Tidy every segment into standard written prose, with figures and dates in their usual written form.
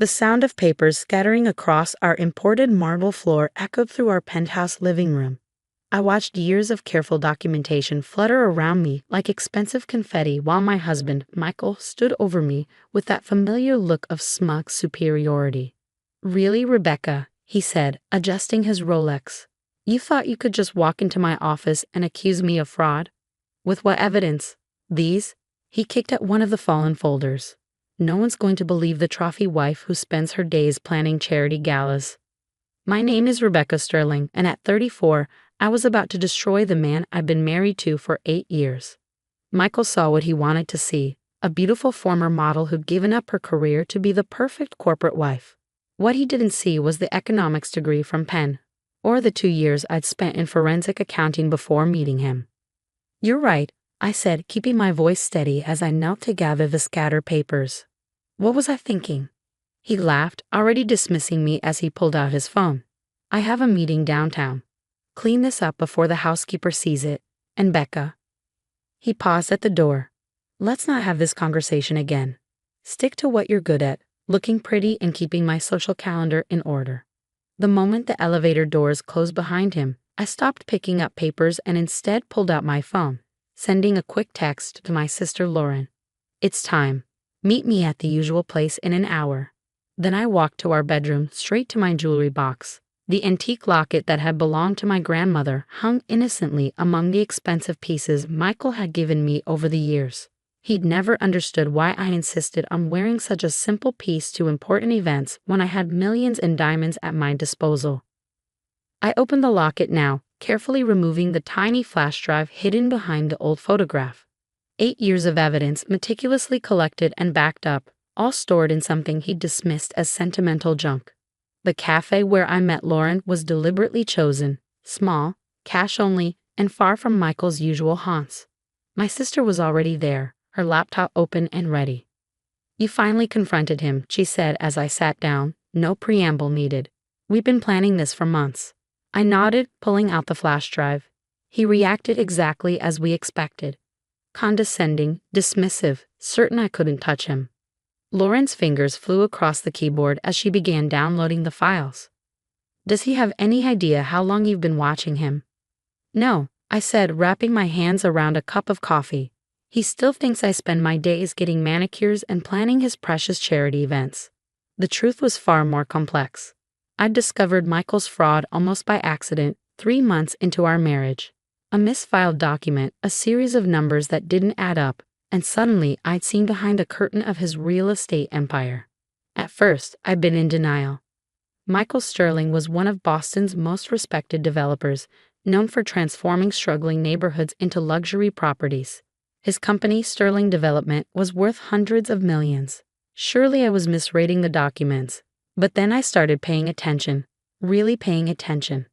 The sound of papers scattering across our imported marble floor echoed through our penthouse living room. I watched years of careful documentation flutter around me like expensive confetti while my husband, Michael, stood over me with that familiar look of smug superiority. "Really, Rebecca," he said, adjusting his Rolex. "You thought you could just walk into my office and accuse me of fraud? With what evidence? These?" He kicked at one of the fallen folders. "No one's going to believe the trophy wife who spends her days planning charity galas. My name is Rebecca Sterling, and at 34, I was about to destroy the man I've been married to for 8 years." Michael saw what he wanted to see, a beautiful former model who'd given up her career to be the perfect corporate wife. What he didn't see was the economics degree from Penn, or the 2 years I'd spent in forensic accounting before meeting him. "You're right," I said, keeping my voice steady as I knelt to gather the scattered papers. "What was I thinking?" He laughed, already dismissing me as he pulled out his phone. "I have a meeting downtown. Clean this up before the housekeeper sees it. And Becca." He paused at the door. "Let's not have this conversation again. Stick to what you're good at, looking pretty and keeping my social calendar in order." The moment the elevator doors closed behind him, I stopped picking up papers and instead pulled out my phone, sending a quick text to my sister Lauren. "It's time. Meet me at the usual place in an hour." Then I walked to our bedroom, straight to my jewelry box. The antique locket that had belonged to my grandmother hung innocently among the expensive pieces Michael had given me over the years. He'd never understood why I insisted on wearing such a simple piece to important events when I had millions in diamonds at my disposal. I opened the locket now, carefully removing the tiny flash drive hidden behind the old photograph. 8 years of evidence meticulously collected and backed up, all stored in something he dismissed as sentimental junk. The cafe where I met Lauren was deliberately chosen, small, cash only, and far from Michael's usual haunts. My sister was already there, her laptop open and ready. "You finally confronted him," she said as I sat down, no preamble needed. "We've been planning this for months." I nodded, pulling out the flash drive. He reacted exactly as we expected. Condescending, dismissive, certain I couldn't touch him. Lauren's fingers flew across the keyboard as she began downloading the files. "Does he have any idea how long you've been watching him?" "No," I said, wrapping my hands around a cup of coffee. "He still thinks I spend my days getting manicures and planning his precious charity events." The truth was far more complex. I'd discovered Michael's fraud almost by accident 3 months into our marriage. A misfiled document, a series of numbers that didn't add up, and suddenly I'd seen behind a curtain of his real estate empire. At first, I'd been in denial. Michael Sterling was one of Boston's most respected developers, known for transforming struggling neighborhoods into luxury properties. His company, Sterling Development, was worth hundreds of millions. Surely I was misreading the documents, but then I started paying attention, really paying attention.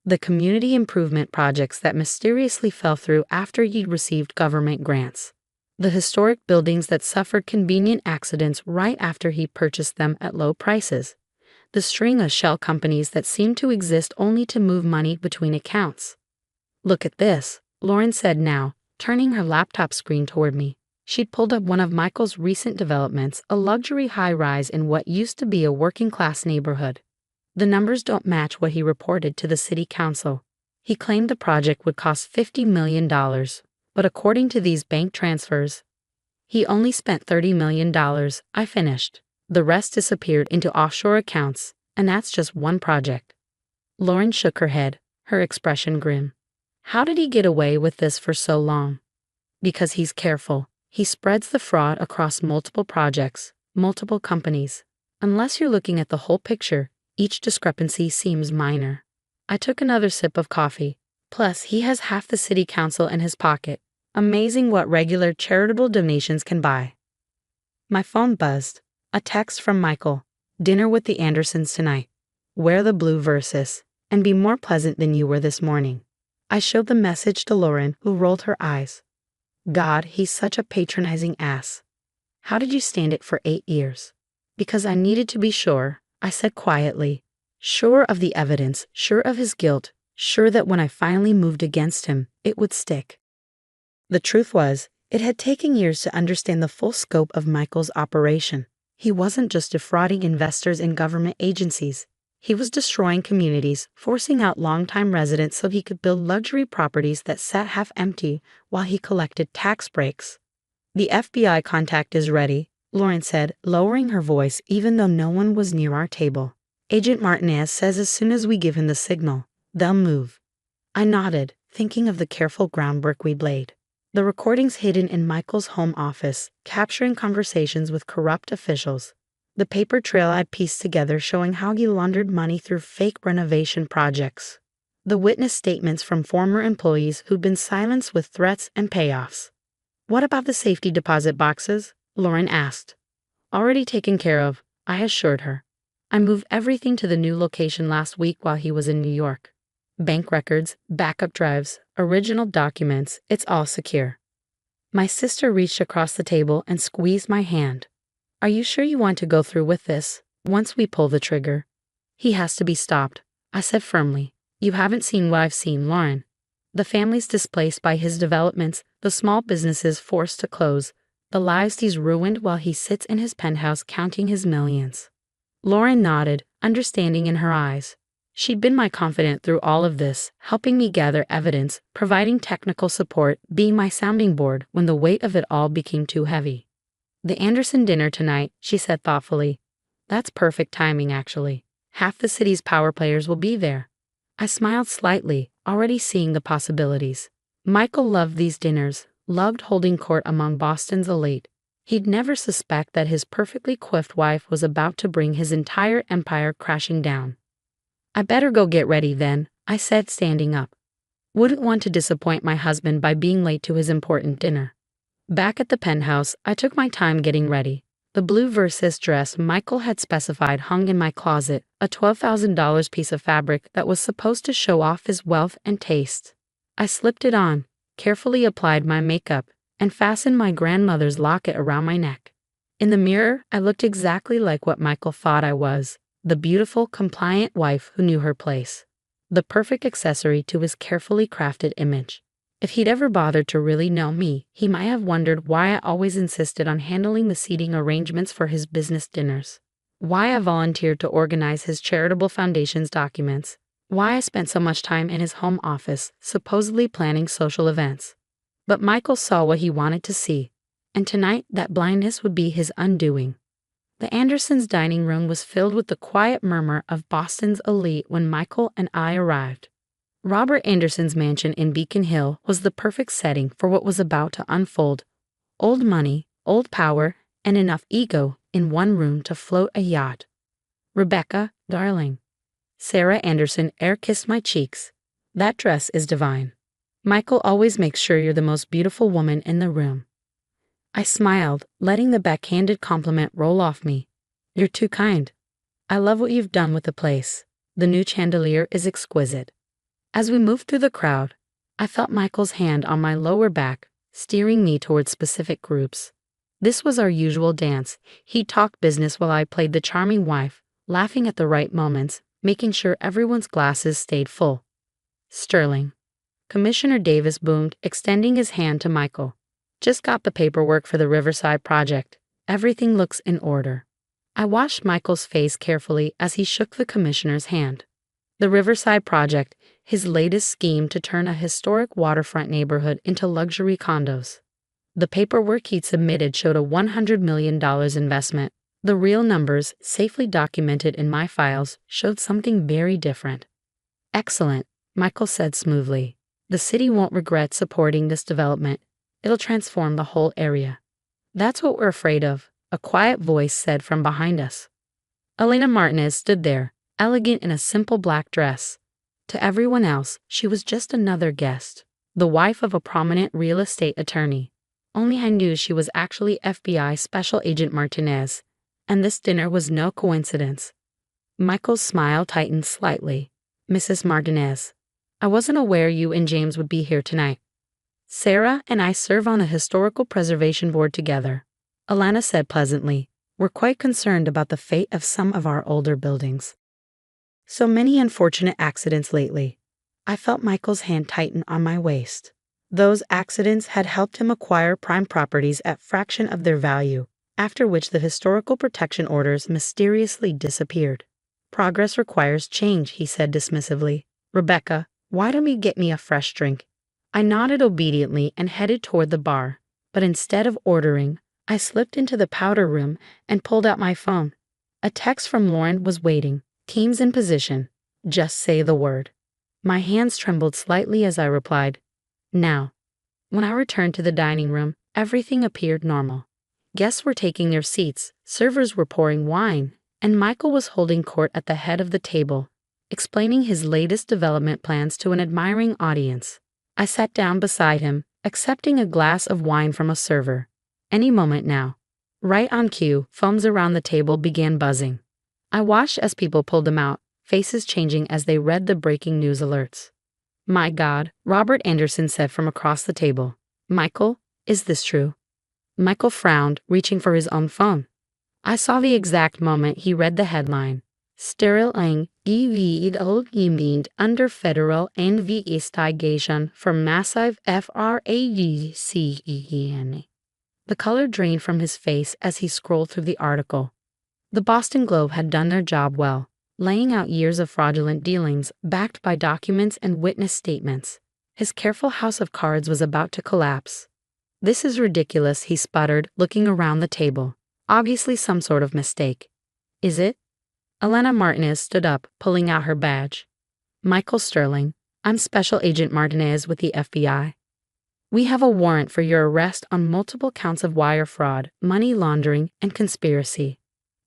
The community improvement projects that mysteriously fell through after he'd received government grants. The historic buildings that suffered convenient accidents right after he purchased them at low prices. The string of shell companies that seemed to exist only to move money between accounts. "Look at this," Lauren said now, turning her laptop screen toward me. She'd pulled up one of Michael's recent developments, a luxury high-rise in what used to be a working-class neighborhood. The numbers don't match what he reported to the city council. He claimed the project would cost $50 million, but according to these bank transfers, he only spent $30 million. I finished. The rest disappeared into offshore accounts, and that's just one project. Lauren shook her head, her expression grim. "How did he get away with this for so long?" "Because he's careful. He spreads the fraud across multiple projects, multiple companies. Unless you're looking at the whole picture, each discrepancy seems minor." I took another sip of coffee. Plus, he has half the city council in his pocket. Amazing what regular charitable donations can buy. My phone buzzed. A text from Michael. "Dinner with the Andersons tonight. Wear the blue versus, and be more pleasant than you were this morning." I showed the message to Lauren, who rolled her eyes. "God, he's such a patronizing ass. How did you stand it for 8 years?" "Because I needed to be sure," I said quietly. Sure of the evidence, sure of his guilt, sure that when I finally moved against him, it would stick. The truth was, it had taken years to understand the full scope of Michael's operation. He wasn't just defrauding investors and government agencies. He was destroying communities, forcing out longtime residents so he could build luxury properties that sat half empty while he collected tax breaks. "The FBI contact is ready," Lauren said, lowering her voice even though no one was near our table. "Agent Martinez says as soon as we give him the signal, they'll move." I nodded, thinking of the careful groundwork we'd laid. The recordings hidden in Michael's home office, capturing conversations with corrupt officials. The paper trail I'd pieced together showing how he laundered money through fake renovation projects. The witness statements from former employees who'd been silenced with threats and payoffs. "What about the safety deposit boxes?" Lauren asked. "Already taken care of," I assured her. "I moved everything to the new location last week while he was in New York. Bank records, backup drives, original documents, it's all secure." My sister reached across the table and squeezed my hand. "Are you sure you want to go through with this, once we pull the trigger?" "He has to be stopped," I said firmly. "You haven't seen what I've seen, Lauren. The families displaced by his developments, the small businesses forced to close, the lives he's ruined while he sits in his penthouse counting his millions." Lauren nodded, understanding in her eyes. She'd been my confidant through all of this, helping me gather evidence, providing technical support, being my sounding board when the weight of it all became too heavy. "The Anderson dinner tonight," she said thoughtfully. "That's perfect timing, actually. Half the city's power players will be there." I smiled slightly, already seeing the possibilities. Michael loved these dinners, loved holding court among Boston's elite. He'd never suspect that his perfectly coiffed wife was about to bring his entire empire crashing down. "I better go get ready then," I said, standing up. Wouldn't want to disappoint my husband by being late to his important dinner. Back at the penthouse, I took my time getting ready. The blue Versus dress Michael had specified hung in my closet, a $12,000 piece of fabric that was supposed to show off his wealth and taste. I slipped it on, carefully applied my makeup, and fastened my grandmother's locket around my neck. In the mirror, I looked exactly like what Michael thought I was, the beautiful, compliant wife who knew her place. The perfect accessory to his carefully crafted image. If he'd ever bothered to really know me, he might have wondered why I always insisted on handling the seating arrangements for his business dinners. Why I volunteered to organize his charitable foundation's documents. Why I spent so much time in his home office, supposedly planning social events. But Michael saw what he wanted to see, and tonight that blindness would be his undoing. The Andersons' dining room was filled with the quiet murmur of Boston's elite when Michael and I arrived. Robert Anderson's mansion in Beacon Hill was the perfect setting for what was about to unfold. Old money, old power, and enough ego in one room to float a yacht. "Rebecca, darling." Sarah Anderson air-kissed my cheeks. "That dress is divine. Michael always makes sure you're the most beautiful woman in the room." I smiled, letting the backhanded compliment roll off me. "You're too kind. I love what you've done with the place. The new chandelier is exquisite." As we moved through the crowd, I felt Michael's hand on my lower back, steering me toward specific groups. This was our usual dance. He talked business while I played the charming wife, laughing at the right moments, making sure everyone's glasses stayed full. "Sterling." Commissioner Davis boomed, extending his hand to Michael. "Just got the paperwork for the Riverside project. Everything looks in order." I watched Michael's face carefully as he shook the commissioner's hand. The Riverside project, his latest scheme to turn a historic waterfront neighborhood into luxury condos. The paperwork he'd submitted showed a $100 million investment. The real numbers, safely documented in my files, showed something very different. "Excellent," Michael said smoothly. "The city won't regret supporting this development. It'll transform the whole area." "That's what we're afraid of," a quiet voice said from behind us. Elena Martinez stood there, elegant in a simple black dress. To everyone else, she was just another guest, the wife of a prominent real estate attorney. Only I knew she was actually FBI Special Agent Martinez, and this dinner was no coincidence. Michael's smile tightened slightly. "Mrs. Martinez, I wasn't aware you and James would be here tonight. Sarah and I serve on a historical preservation board together," Alana said pleasantly. "We're quite concerned about the fate of some of our older buildings. So many unfortunate accidents lately." I felt Michael's hand tighten on my waist. Those accidents had helped him acquire prime properties at fraction of their value, after which the historical protection orders mysteriously disappeared. Progress requires change, he said dismissively. Rebecca, why don't you get me a fresh drink? I nodded obediently and headed toward the bar, but instead of ordering, I slipped into the powder room and pulled out my phone. A text from Lauren was waiting. Teams in position. Just say the word. My hands trembled slightly as I replied, now. When I returned to the dining room, everything appeared normal. Guests were taking their seats, servers were pouring wine, and Michael was holding court at the head of the table, explaining his latest development plans to an admiring audience. I sat down beside him, accepting a glass of wine from a server. Any moment now. Right on cue, phones around the table began buzzing. I watched as people pulled them out, faces changing as they read the breaking news alerts. My God, Robert Anderson said from across the table. Michael, is this true? Michael frowned, reaching for his own phone. I saw the exact moment he read the headline. Sterling gemeint under federal investigation for massive fraud. The color drained from his face as he scrolled through the article. The Boston Globe had done their job well, laying out years of fraudulent dealings backed by documents and witness statements. His careful house of cards was about to collapse. This is ridiculous, he sputtered, looking around the table. Obviously some sort of mistake. Is it? Elena Martinez stood up, pulling out her badge. Michael Sterling, I'm Special Agent Martinez with the FBI. We have a warrant for your arrest on multiple counts of wire fraud, money laundering, and conspiracy.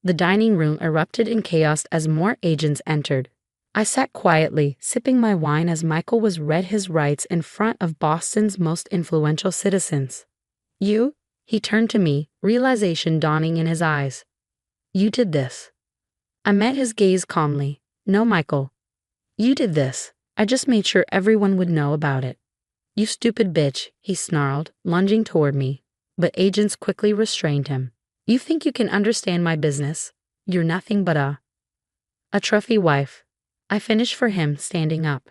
The dining room erupted in chaos as more agents entered. I sat quietly, sipping my wine as Michael was read his rights in front of Boston's most influential citizens. You? He turned to me, realization dawning in his eyes. You did this. I met his gaze calmly. No, Michael. You did this. I just made sure everyone would know about it. You stupid bitch, he snarled, lunging toward me, but agents quickly restrained him. You think you can understand my business? You're nothing but a trophy wife. I finished for him, standing up.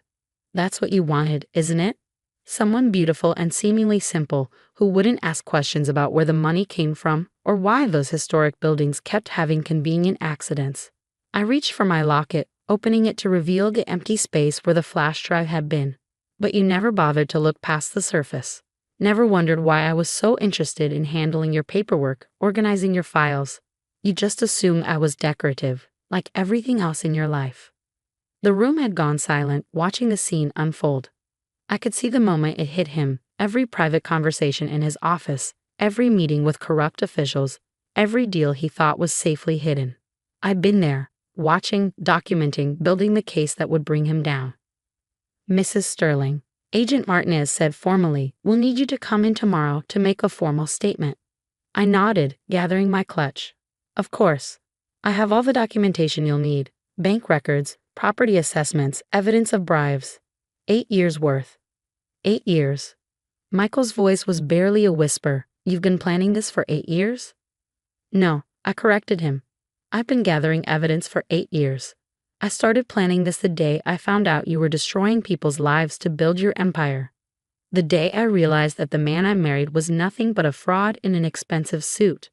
That's what you wanted, isn't it? Someone beautiful and seemingly simple who wouldn't ask questions about where the money came from or why those historic buildings kept having convenient accidents. I reached for my locket, opening it to reveal the empty space where the flash drive had been. But you never bothered to look past the surface. Never wondered why I was so interested in handling your paperwork, organizing your files. You just assumed I was decorative, like everything else in your life. The room had gone silent, watching the scene unfold. I could see the moment it hit him, every private conversation in his office, every meeting with corrupt officials, every deal he thought was safely hidden. I'd been there, watching, documenting, building the case that would bring him down. Mrs. Sterling, Agent Martinez said formally, we'll need you to come in tomorrow to make a formal statement. I nodded, gathering my clutch. Of course. I have all the documentation you'll need. Bank records, property assessments, evidence of bribes. 8 years worth. 8 years. Michael's voice was barely a whisper. You've been planning this for 8 years? No, I corrected him. I've been gathering evidence for 8 years. I started planning this the day I found out you were destroying people's lives to build your empire. The day I realized that the man I married was nothing but a fraud in an expensive suit.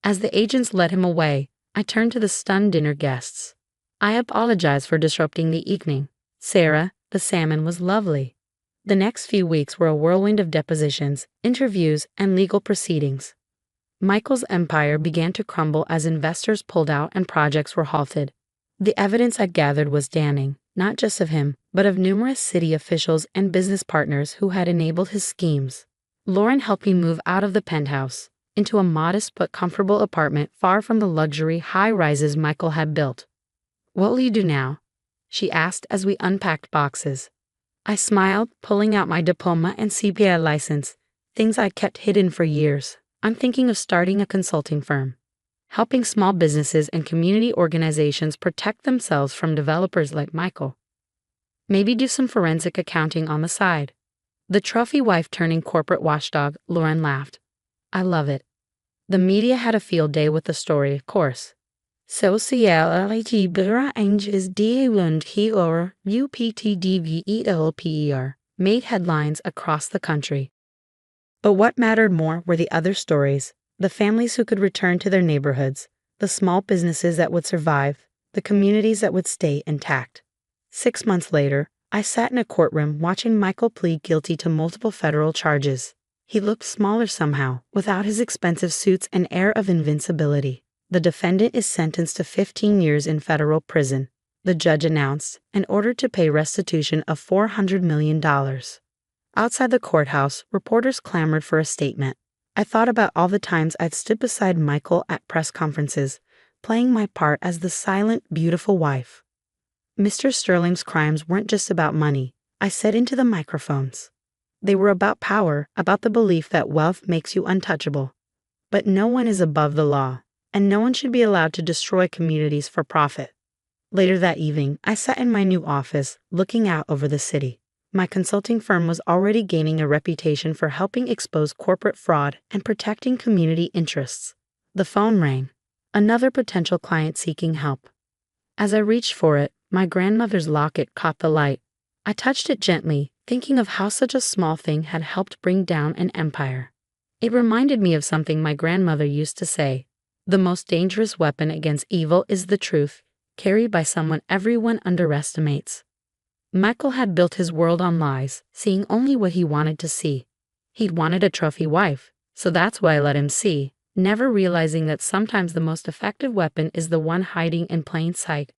As the agents led him away, I turned to the stunned dinner guests. I apologized for disrupting the evening. Sarah, the salmon was lovely. The next few weeks were a whirlwind of depositions, interviews, and legal proceedings. Michael's empire began to crumble as investors pulled out and projects were halted. The evidence I'd gathered was damning, not just of him, but of numerous city officials and business partners who had enabled his schemes. Lauren helped me move out of the penthouse, into a modest but comfortable apartment far from the luxury high-rises Michael had built. What will you do now? She asked as we unpacked boxes. I smiled, pulling out my diploma and CPA license, things I kept hidden for years. I'm thinking of starting a consulting firm, helping small businesses and community organizations protect themselves from developers like Michael. Maybe do some forensic accounting on the side. The trophy wife turning corporate watchdog, Lauren laughed. I love it. The media had a field day with the story, of course. Sociality Angels und Heor UPTDVELPER made headlines across the country. But what mattered more were the other stories, The families who could return to their neighborhoods, the small businesses that would survive, the communities that would stay intact. 6 months later, I sat in a courtroom watching Michael plead guilty to multiple federal charges. He looked smaller somehow, without his expensive suits and air of invincibility. The defendant is sentenced to 15 years in federal prison, the judge announced, and ordered to pay restitution of $400 million. Outside the courthouse, reporters clamored for a statement. I thought about all the times I'd stood beside Michael at press conferences, playing my part as the silent, beautiful wife. Mr. Sterling's crimes weren't just about money, I said into the microphones. They were about power, about the belief that wealth makes you untouchable. But no one is above the law, and no one should be allowed to destroy communities for profit. Later that evening, I sat in my new office, looking out over the city. My consulting firm was already gaining a reputation for helping expose corporate fraud and protecting community interests. The phone rang. Another potential client seeking help. As I reached for it, my grandmother's locket caught the light. I touched it gently, thinking of how such a small thing had helped bring down an empire. It reminded me of something my grandmother used to say. The most dangerous weapon against evil is the truth, carried by someone everyone underestimates. Michael had built his world on lies, seeing only what he wanted to see. He'd wanted a trophy wife, so that's why I let him see, never realizing that sometimes the most effective weapon is the one hiding in plain sight.